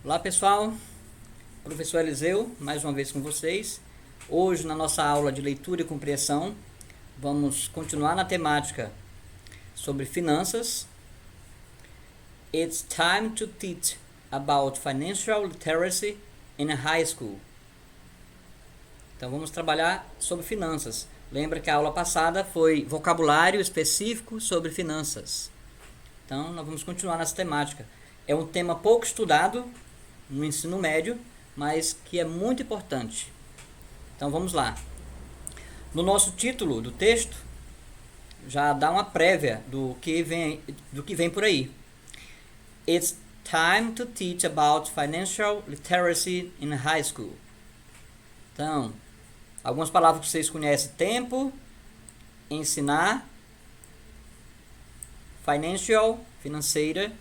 Olá pessoal, professor Eliseu, mais uma vez com vocês. Hoje na nossa aula de leitura e compreensão, vamos continuar na temática sobre finanças. It's time to teach about financial literacy in a high school. Então vamos trabalhar sobre finanças. Lembra que a aula passada foi vocabulário específico sobre finanças. Então nós vamos continuar nessa temática. É um tema pouco estudado no ensino médio, mas que é muito importante. Então vamos lá. No nosso título do texto, já dá uma prévia do que vem por aí. It's time to teach about financial literacy in high school. Então, algumas palavras que vocês conhecem: tempo, ensinar, financial, financeira,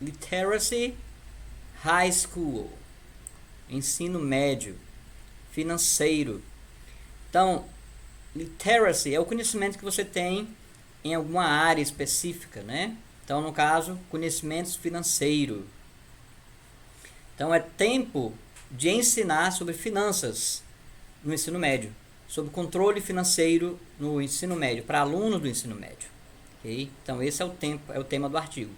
literacy, high school, ensino médio, financeiro. Então, literacy é o conhecimento que você tem em alguma área específica, né? Então, no caso, conhecimentos financeiro. Então, é tempo de ensinar sobre finanças no ensino médio, sobre controle financeiro no ensino médio, para alunos do ensino médio. Okay? Então, esse é o tema do artigo.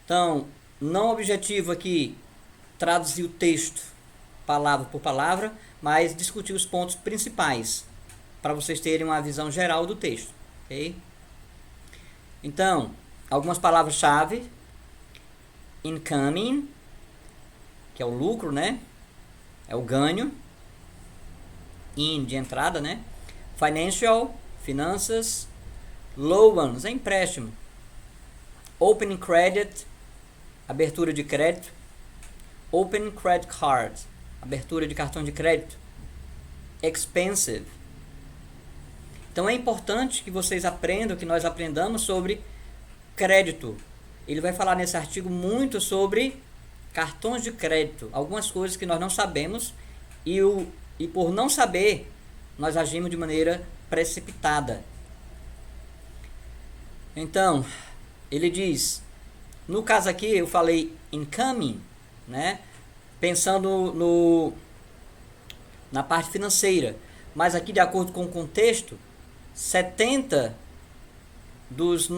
Então, não objetivo aqui traduzir o texto palavra por palavra, mas discutir os pontos principais para vocês terem uma visão geral do texto. Okay? Então, algumas palavras-chave: incoming, que é o lucro, né? É o ganho. In, de entrada, né? Financial, finanças. Loans, é empréstimo. Opening credit, abertura de crédito. Open credit card, abertura de cartão de crédito. Expensive. Então é importante que vocês aprendam, que nós aprendamos sobre crédito. Ele vai falar nesse artigo muito sobre cartões de crédito, algumas coisas que nós não sabemos e por não saber, nós agimos de maneira precipitada. Então, ele diz, no caso aqui eu falei incoming, né? Pensando na parte financeira, mas aqui, de acordo com o contexto, 70 dos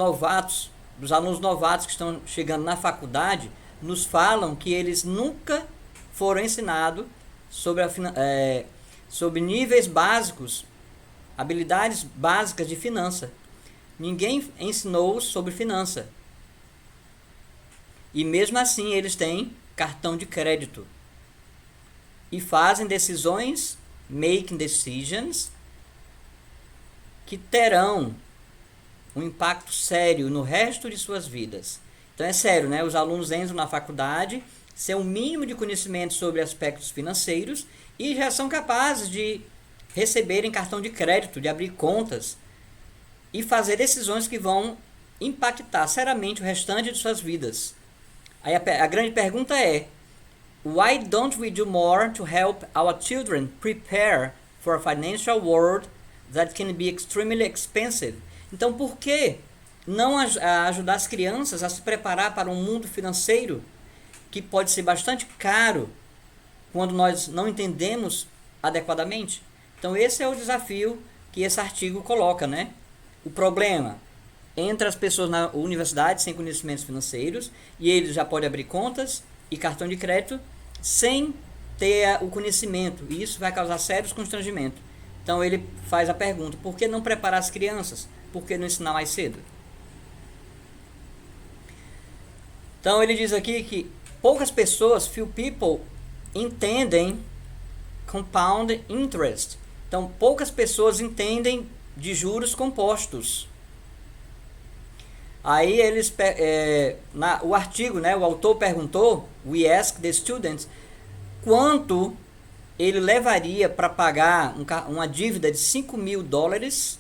alunos novatos que estão chegando na faculdade nos falam que eles nunca foram ensinados sobre níveis básicos, habilidades básicas de finança. Ninguém ensinou sobre finança. E mesmo assim eles têm cartão de crédito e fazem decisões, making decisions, que terão um impacto sério no resto de suas vidas. Então é sério, né? Os alunos entram na faculdade sem um mínimo de conhecimento sobre aspectos financeiros e já são capazes de receberem cartão de crédito, de abrir contas e fazer decisões que vão impactar seriamente o restante de suas vidas. Aí a grande pergunta é: why don't we do more to help our children prepare for a financial world that can be extremely expensive? Então, por que não ajudar as crianças a se preparar para um mundo financeiro que pode ser bastante caro quando nós não entendemos adequadamente? Então, esse é o desafio que esse artigo coloca, né? O problema entre as pessoas na universidade sem conhecimentos financeiros, e eles já podem abrir contas e cartão de crédito sem ter o conhecimento, e isso vai causar sérios constrangimentos. Então ele faz a pergunta: por que não preparar as crianças? Por que não ensinar mais cedo? Então ele diz aqui que poucas pessoas, few people, entendem compound interest. Então poucas pessoas entendem de juros compostos. Aí eles, o artigo, né, o autor perguntou, we ask the students, quanto ele levaria para pagar uma dívida de $5.000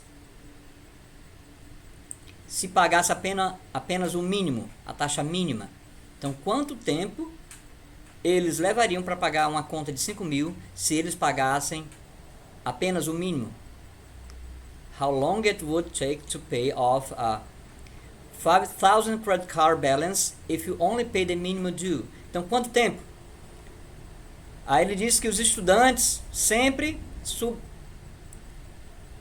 se pagasse apenas o mínimo, a taxa mínima. Então, quanto tempo eles levariam para pagar uma conta de 5.000 se eles pagassem apenas o mínimo? How long it would take to pay off a 5,000 credit card balance if you only pay the minimum due. Então, quanto tempo? Aí ele diz que os estudantes sempre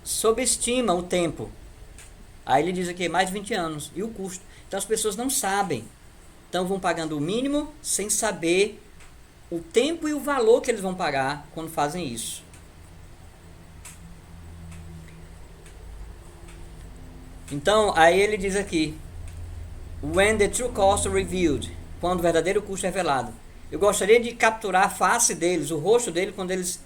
subestimam o tempo. Aí ele diz aqui, mais de 20 anos. E o custo. Então, as pessoas não sabem. Então, vão pagando o mínimo sem saber o tempo e o valor que eles vão pagar quando fazem isso. Então, aí ele diz aqui, when the true cost is revealed, quando o verdadeiro custo é revelado. Eu gostaria de capturar a face deles, o rosto deles, quando eles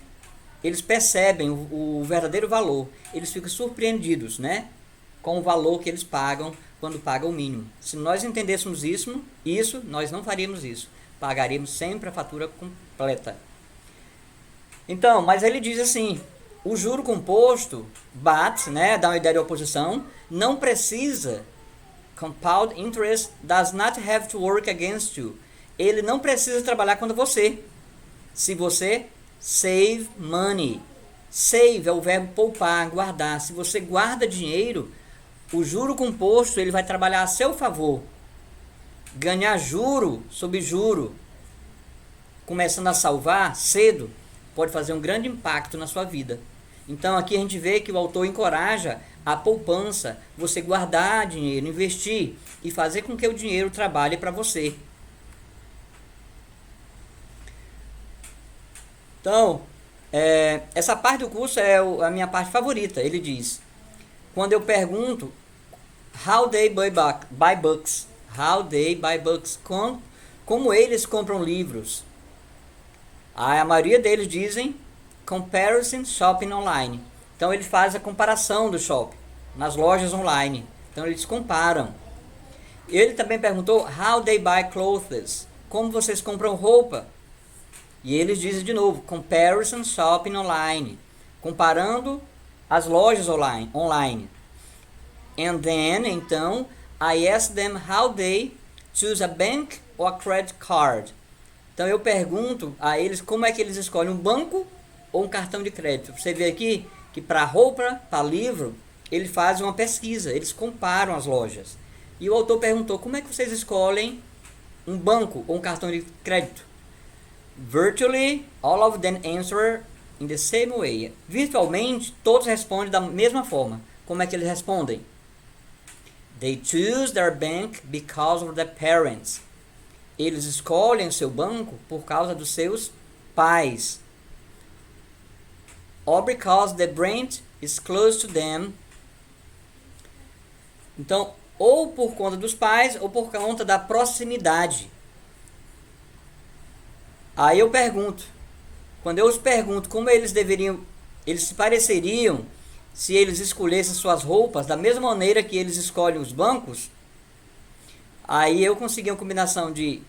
percebem o verdadeiro valor. Eles ficam surpreendidos, né? Com o valor que eles pagam quando pagam o mínimo. Se nós entendêssemos isso, nós não faríamos isso. Pagaríamos sempre a fatura completa. Então, mas ele diz assim, o juro composto, BAT, né, dá uma ideia de oposição, não precisa, compound interest does not have to work against you. Ele não precisa trabalhar contra você. Se você save money. Save é o verbo poupar, guardar. Se você guarda dinheiro, o juro composto ele vai trabalhar a seu favor. Ganhar juro sobre juro, começando a salvar cedo, pode fazer um grande impacto na sua vida. Então aqui a gente vê que o autor encoraja a poupança, você guardar dinheiro, investir e fazer com que o dinheiro trabalhe para você. Então, essa parte do curso é a minha parte favorita. Ele diz, quando eu pergunto, how they buy books, como eles compram livros. A maioria deles dizem, comparison shopping online. Então, ele faz a comparação do shopping nas lojas online. Então, eles comparam. Ele também perguntou, how they buy clothes, como vocês compram roupa. E eles dizem de novo, comparison shopping online, comparando as lojas online. And then, então, I ask them how they choose a bank or a credit card. Então eu pergunto a eles como é que eles escolhem um banco ou um cartão de crédito. Você vê aqui que para roupa, para livro, eles fazem uma pesquisa, eles comparam as lojas. E o autor perguntou, como é que vocês escolhem um banco ou um cartão de crédito? Virtually, all of them answer in the same way. Virtualmente, todos respondem da mesma forma. Como é que eles respondem? They choose their bank because of their parents. Eles escolhem o seu banco por causa dos seus pais. Or because the branch is close to them. Então, ou por conta dos pais ou por conta da proximidade. Aí eu pergunto, quando eu os pergunto como eles se pareceriam se eles escolhessem suas roupas da mesma maneira que eles escolhem os bancos, aí eu consegui uma combinação de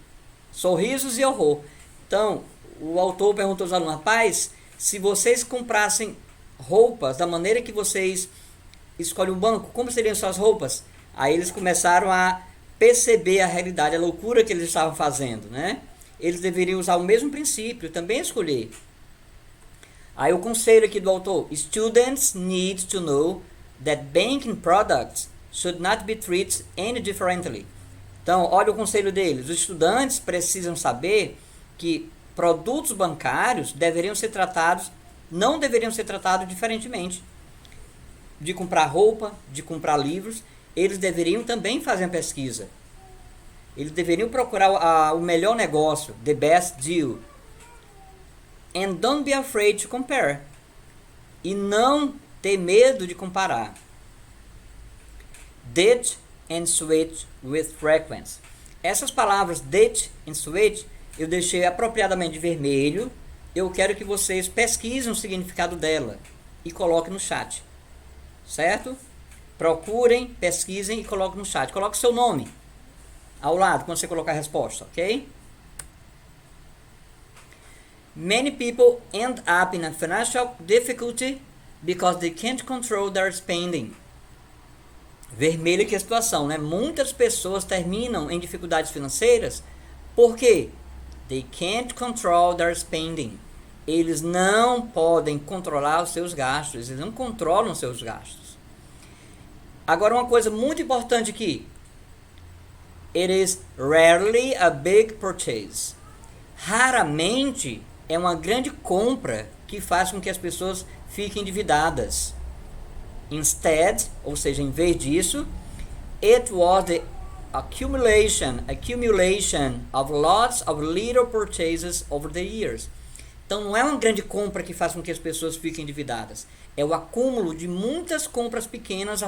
sorrisos e horror. Então, o autor perguntou aos alunos, rapaz, se vocês comprassem roupas da maneira que vocês escolhem o banco, como seriam suas roupas? Aí eles começaram a perceber a realidade, a loucura que eles estavam fazendo, né? Eles deveriam usar o mesmo princípio, também escolher. Aí o conselho aqui do autor, students need to know that banking products should not be treated any differently. Então, olha o conselho deles, os estudantes precisam saber que produtos bancários não deveriam ser tratados diferentemente. De comprar roupa, de comprar livros, eles deveriam também fazer uma pesquisa. Eles deveriam procurar o melhor negócio, the best deal. And don't be afraid to compare. E não ter medo de comparar. Ditch and switch with frequency. Essas palavras ditch and switch eu deixei apropriadamente de vermelho. Eu quero que vocês pesquisem o significado dela e coloquem no chat. Certo? Procurem, pesquisem e coloquem no chat. Coloque seu nome ao lado quando você colocar a resposta, ok? Many people end up in a financial difficulty because they can't control their spending. Vermelho aqui a situação, né? Muitas pessoas terminam em dificuldades financeiras porque they can't control their spending. Eles não podem controlar os seus gastos, eles não controlam os seus gastos. Agora uma coisa muito importante aqui, It is rarely a big purchase. Raramente é uma grande compra que faz com que as pessoas fiquem endividadas. Instead, ou seja, em vez disso, it was the accumulation of lots of little purchases over the years. Então não é uma grande compra que faz com que as pessoas fiquem endividadas. É o acúmulo de muitas compras pequenas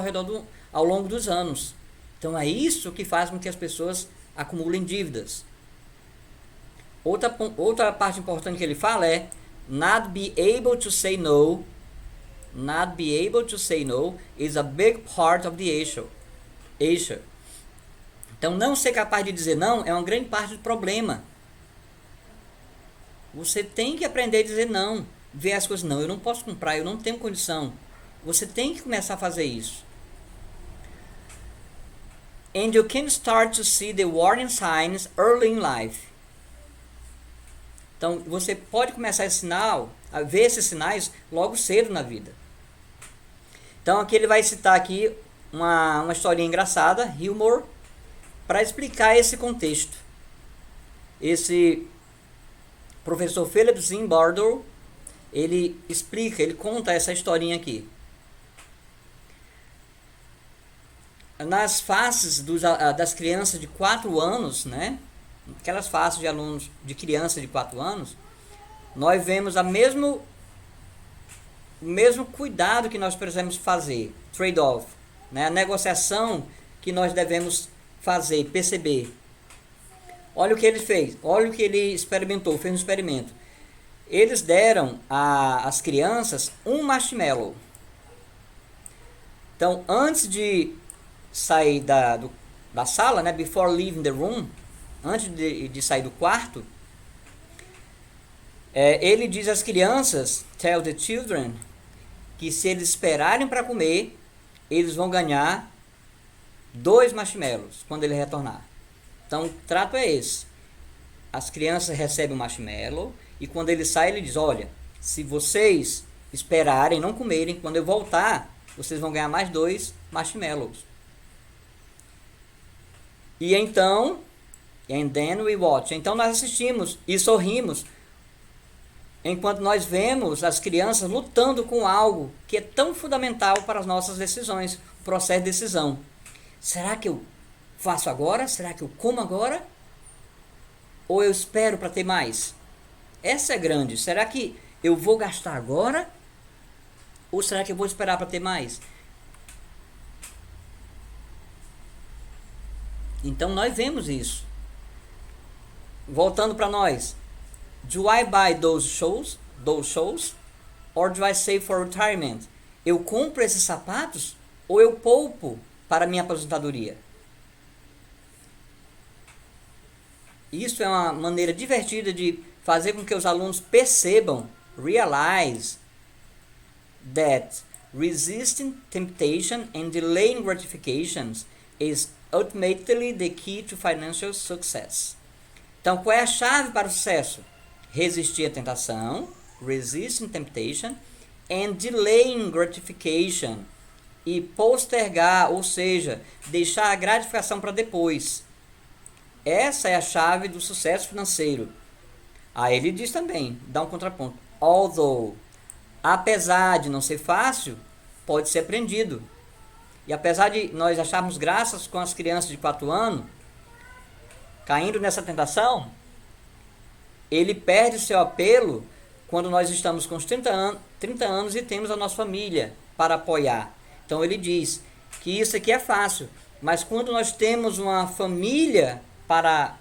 ao longo dos anos. Então é isso que faz com que as pessoas acumulem dívidas. Outra parte importante que ele fala é not be able to say no. Not be able to say no is a big part of the issue. Então não ser capaz de dizer não é uma grande parte do problema. Você tem que aprender a dizer não. Ver as coisas, não, eu não posso comprar, eu não tenho condição. Você tem que começar a fazer isso. And you can start to see the warning signs early in life. Então, você pode começar a ver esses sinais logo cedo na vida. Então, aqui ele vai citar aqui uma historinha engraçada, humor, para explicar esse contexto. Esse professor Philip Zimbardo, ele conta essa historinha aqui. Nas faces das crianças de 4 anos, né? Aquelas faces de alunos de crianças de 4 anos, nós vemos o mesmo cuidado que nós precisamos fazer, trade-off, né? A negociação que nós devemos fazer, perceber. Olha o que ele fez, olha o que ele experimentou, fez um experimento. Eles deram às crianças um marshmallow. Então, antes de sair da sala, né, before leaving the room, antes de sair do quarto, ele diz às crianças, tell the children, que se eles esperarem para comer, eles vão ganhar 2 marshmallows quando ele retornar. Então, o trato é esse. As crianças recebem o marshmallow e quando ele sai, ele diz, olha, se vocês esperarem, não comerem, quando eu voltar, vocês vão ganhar mais 2 marshmallows. E então, and then we watch. Então nós assistimos e sorrimos enquanto nós vemos as crianças lutando com algo que é tão fundamental para as nossas decisões, o processo de decisão. Será que eu faço agora? Será que eu como agora? Ou eu espero para ter mais? Essa é grande. Será que eu vou gastar agora? Ou será que eu vou esperar para ter mais? Então nós vemos isso. Voltando para nós. Do I buy those shoes? Or do I save for retirement? Eu compro esses sapatos ou eu poupo para minha aposentadoria? Isso é uma maneira divertida de fazer com que os alunos percebam, realize that resisting temptation and delaying gratifications is ultimately the key to financial success. Então, qual é a chave para o sucesso? Resistir à tentação, resisting temptation, and delaying gratification, e postergar, ou seja, deixar a gratificação para depois. Essa é a chave do sucesso financeiro. Aí ele diz também, dá um contraponto. Although, apesar de não ser fácil, pode ser aprendido. E apesar de nós acharmos graças com as crianças de 4 anos, caindo nessa tentação, ele perde o seu apelo quando nós estamos com os 30 anos e temos a nossa família para apoiar. Então ele diz que isso aqui é fácil, mas quando nós temos uma família para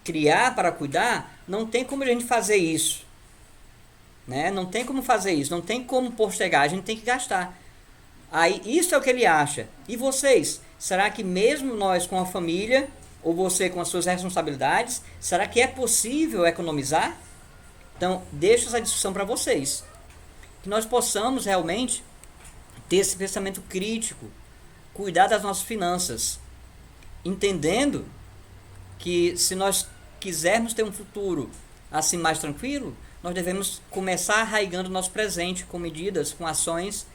criar, para cuidar, não tem como a gente fazer isso. Né? Não tem como fazer isso, não tem como postergar, a gente tem que gastar. Aí isso é o que ele acha. E vocês? Será que mesmo nós com a família, ou você com as suas responsabilidades, será que é possível economizar? Então, deixo essa discussão para vocês. Que nós possamos realmente ter esse pensamento crítico, cuidar das nossas finanças, entendendo que se nós quisermos ter um futuro assim mais tranquilo, nós devemos começar arraigando o nosso presente com medidas, com ações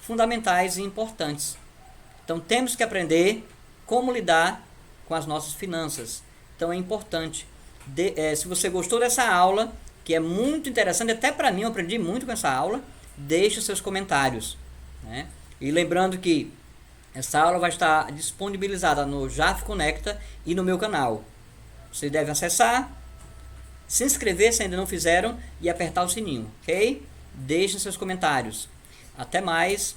fundamentais e importantes. Então temos que aprender como lidar com as nossas finanças. Então é importante. Se você gostou dessa aula, que é muito interessante, até para mim eu aprendi muito com essa aula, deixe seus comentários, né? E lembrando que essa aula vai estar disponibilizada no JAF Conecta e no meu canal. Vocês devem acessar, se inscrever se ainda não fizeram e apertar o sininho, ok? Deixem seus comentários. Até mais.